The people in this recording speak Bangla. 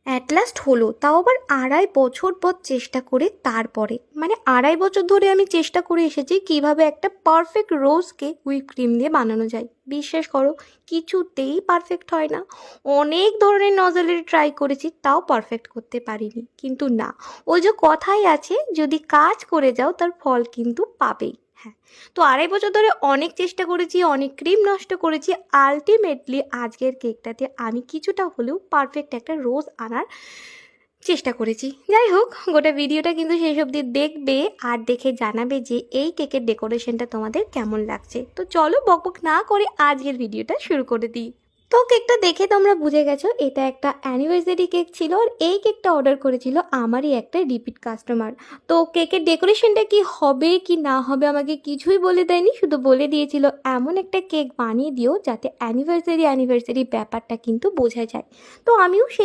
অ্যাট লাস্ট হলো, তাও আবার 2.5 বছর পর চেষ্টা করে। তারপরে মানে 2.5 বছর ধরে আমি চেষ্টা করে এসেছি কিভাবে একটা পারফেক্ট রোজ কেক হুইপ ক্রিম দিয়ে বানানো যায়। বিশ্বাস করো, কিছুতেই পারফেক্ট হয় না। অনেক ধরনের নজলের ট্রাই করেছি, তাও পারফেক্ট করতে পারিনি। কিন্তু না, ওই যে কথাই আছে, যদি কাজ করে যাও তার ফল কিন্তু পাবেই। হ্যাঁ, তো 2.5 বছর ধরে অনেক চেষ্টা করেছি, অনেক ক্রিম নষ্ট করেছি। আলটিমেটলি আজকের কেকটাতে আমি কিছুটা হলেও পারফেক্ট একটা রোজ আনার চেষ্টা করেছি। যাই হোক, গোটা ভিডিওটা কিন্তু শেষ অবধি দেখবে আর দেখে জানাবে যে এই কেকের ডেকোরেশনটা তোমাদের কেমন লাগছে। তো চলো বকবক না করে আজকের ভিডিওটা শুরু করে দিই। তো কেকটা দেখে তোমরা বুঝে গেছো এটা একটা অ্যানিভার্সারি কেক ছিল, আর এই কেকটা অর্ডার করেছিল আমারই একটা রিপিট কাস্টমার। তো কেকের ডেকোরেশনটা কি হবে কি না হবে আমাকে কিছুই বলে দেয়নি, শুধু বলে দিয়েছিল এমন একটা কেক বানিয়ে দিও যাতে অ্যানিভার্সারি ব্যাপারটা কিন্তু বোঝা যায়। তো আমিও সেই